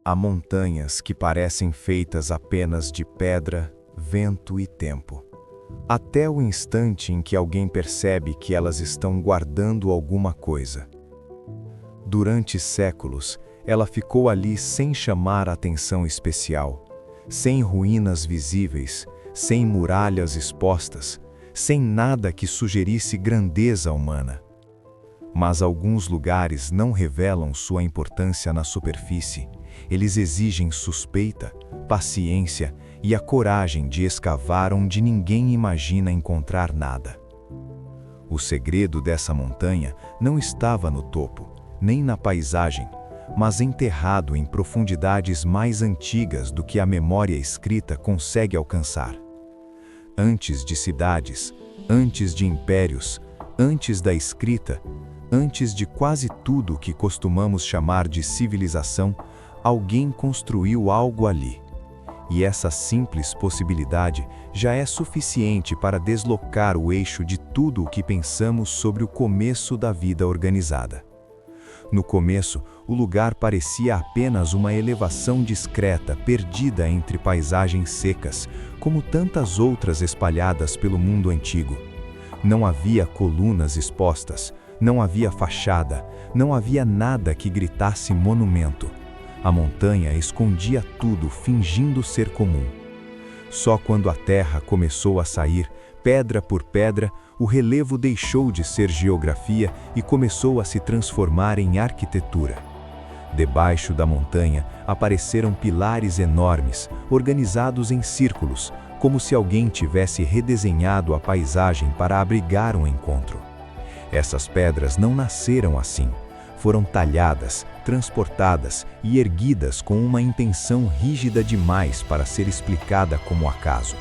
Há montanhas que parecem feitas apenas de pedra, vento e tempo. Até o instante em que alguém percebe que elas estão guardando alguma coisa. Durante séculos, ela ficou ali sem chamar atenção especial, sem ruínas visíveis, sem muralhas expostas, sem nada que sugerisse grandeza humana. Mas alguns lugares não revelam sua importância na superfície. Eles exigem suspeita, paciência e a coragem de escavar onde ninguém imagina encontrar nada. O segredo dessa montanha não estava no topo, nem na paisagem, mas enterrado em profundidades mais antigas do que a memória escrita consegue alcançar. Antes de cidades, antes de impérios, antes da escrita, antes de quase tudo o que costumamos chamar de civilização, alguém construiu algo ali. E essa simples possibilidade já é suficiente para deslocar o eixo de tudo o que pensamos sobre o começo da vida organizada. No começo, o lugar parecia apenas uma elevação discreta perdida entre paisagens secas, como tantas outras espalhadas pelo mundo antigo. Não havia colunas expostas, não havia fachada, não havia nada que gritasse monumento. A montanha escondia tudo, fingindo ser comum. Só quando a terra começou a sair, pedra por pedra, o relevo deixou de ser geografia e começou a se transformar em arquitetura. Debaixo da montanha apareceram pilares enormes, organizados em círculos, como se alguém tivesse redesenhado a paisagem para abrigar um encontro. Essas pedras não nasceram assim. Foram talhadas, transportadas e erguidas com uma intenção rígida demais para ser explicada como acaso.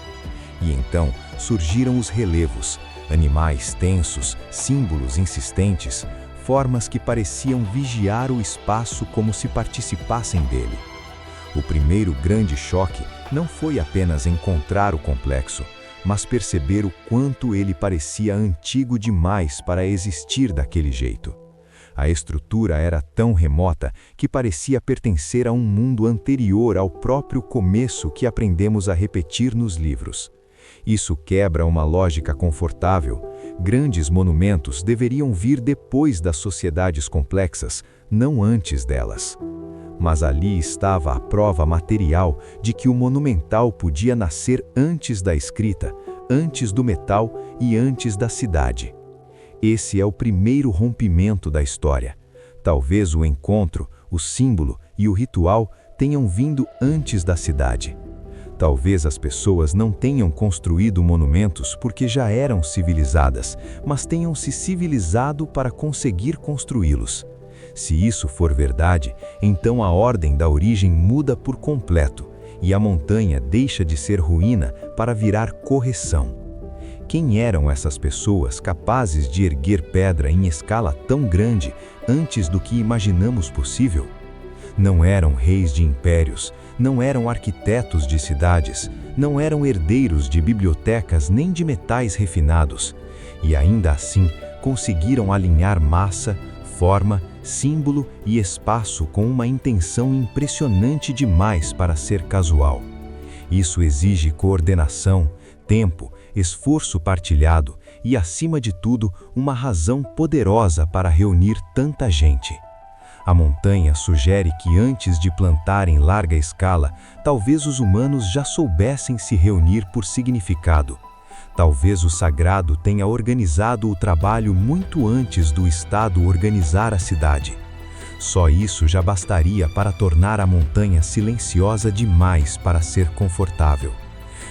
E então surgiram os relevos, animais tensos, símbolos insistentes, formas que pareciam vigiar o espaço como se participassem dele. O primeiro grande choque não foi apenas encontrar o complexo, mas perceber o quanto ele parecia antigo demais para existir daquele jeito. A estrutura era tão remota que parecia pertencer a um mundo anterior ao próprio começo que aprendemos a repetir nos livros. Isso quebra uma lógica confortável. Grandes monumentos deveriam vir depois das sociedades complexas, não antes delas. Mas ali estava a prova material de que o monumental podia nascer antes da escrita, antes do metal e antes da cidade. Esse é o primeiro rompimento da história. Talvez o encontro, o símbolo e o ritual tenham vindo antes da cidade. Talvez as pessoas não tenham construído monumentos porque já eram civilizadas, mas tenham se civilizado para conseguir construí-los. Se isso for verdade, então a ordem da origem muda por completo e a montanha deixa de ser ruína para virar correção. Quem eram essas pessoas capazes de erguer pedra em escala tão grande antes do que imaginamos possível? Não eram reis de impérios, não eram arquitetos de cidades, não eram herdeiros de bibliotecas nem de metais refinados, e ainda assim conseguiram alinhar massa, forma, símbolo e espaço com uma intenção impressionante demais para ser casual. Isso exige coordenação, tempo, esforço partilhado e, acima de tudo, uma razão poderosa para reunir tanta gente. A montanha sugere que antes de plantar em larga escala, talvez os humanos já soubessem se reunir por significado. Talvez o sagrado tenha organizado o trabalho muito antes do Estado organizar a cidade. Só isso já bastaria para tornar a montanha silenciosa demais para ser confortável.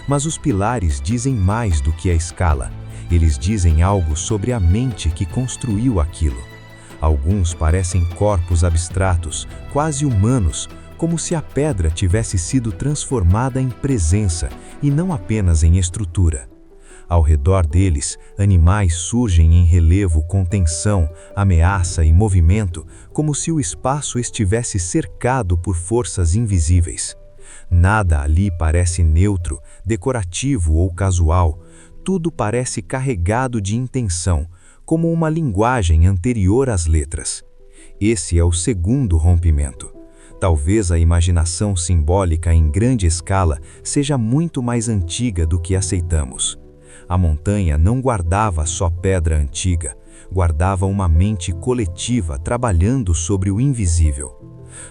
Mas os pilares dizem mais do que a escala. Eles dizem algo sobre a mente que construiu aquilo. Alguns parecem corpos abstratos, quase humanos, como se a pedra tivesse sido transformada em presença e não apenas em estrutura. Ao redor deles, animais surgem em relevo com tensão, ameaça e movimento, como se o espaço estivesse cercado por forças invisíveis. Nada ali parece neutro, decorativo ou casual. Tudo parece carregado de intenção, como uma linguagem anterior às letras. Esse é o segundo rompimento. Talvez a imaginação simbólica em grande escala seja muito mais antiga do que aceitamos. A montanha não guardava só pedra antiga, guardava uma mente coletiva trabalhando sobre o invisível.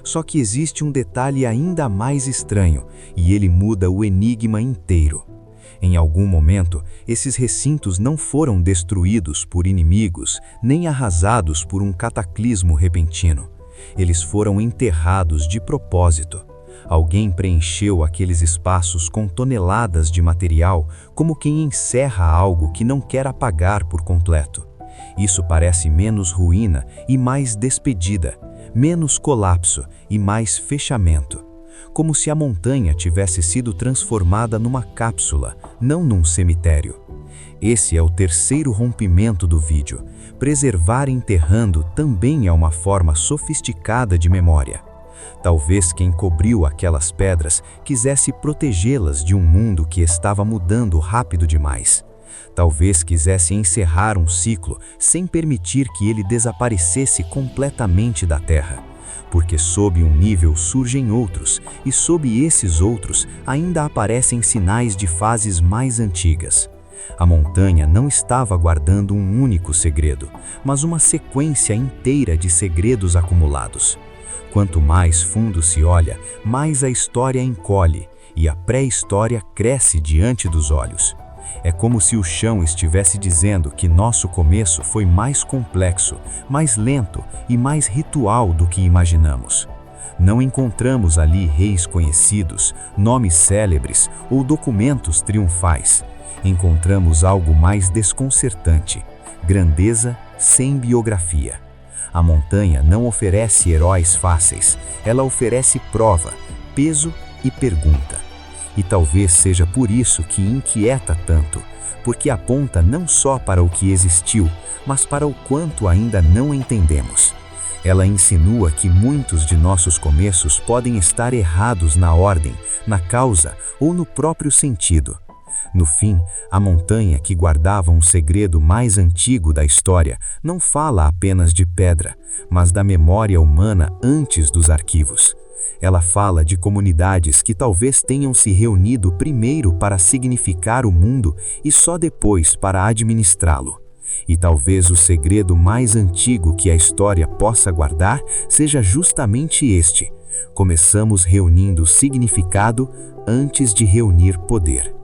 Só que existe um detalhe ainda mais estranho, e ele muda o enigma inteiro. Em algum momento, esses recintos não foram destruídos por inimigos, nem arrasados por um cataclismo repentino. Eles foram enterrados de propósito. Alguém preencheu aqueles espaços com toneladas de material, como quem encerra algo que não quer apagar por completo. Isso parece menos ruína e mais despedida, menos colapso e mais fechamento. Como se a montanha tivesse sido transformada numa cápsula, não num cemitério. Esse é o terceiro rompimento do vídeo. Preservar enterrando também é uma forma sofisticada de memória. Talvez quem cobriu aquelas pedras quisesse protegê-las de um mundo que estava mudando rápido demais. Talvez quisesse encerrar um ciclo sem permitir que ele desaparecesse completamente da Terra. Porque sob um nível surgem outros, e sob esses outros ainda aparecem sinais de fases mais antigas. A montanha não estava guardando um único segredo, mas uma sequência inteira de segredos acumulados. Quanto mais fundo se olha, mais a história encolhe, e a pré-história cresce diante dos olhos. É como se o chão estivesse dizendo que nosso começo foi mais complexo, mais lento e mais ritual do que imaginamos. Não encontramos ali reis conhecidos, nomes célebres ou documentos triunfais. Encontramos algo mais desconcertante: grandeza sem biografia. A montanha não oferece heróis fáceis, ela oferece prova, peso e pergunta. E talvez seja por isso que inquieta tanto, porque aponta não só para o que existiu, mas para o quanto ainda não entendemos. Ela insinua que muitos de nossos começos podem estar errados na ordem, na causa ou no próprio sentido. No fim, a montanha que guardava um segredo mais antigo da história não fala apenas de pedra, mas da memória humana antes dos arquivos. Ela fala de comunidades que talvez tenham se reunido primeiro para significar o mundo e só depois para administrá-lo. E talvez o segredo mais antigo que a história possa guardar seja justamente este: começamos reunindo significado antes de reunir poder.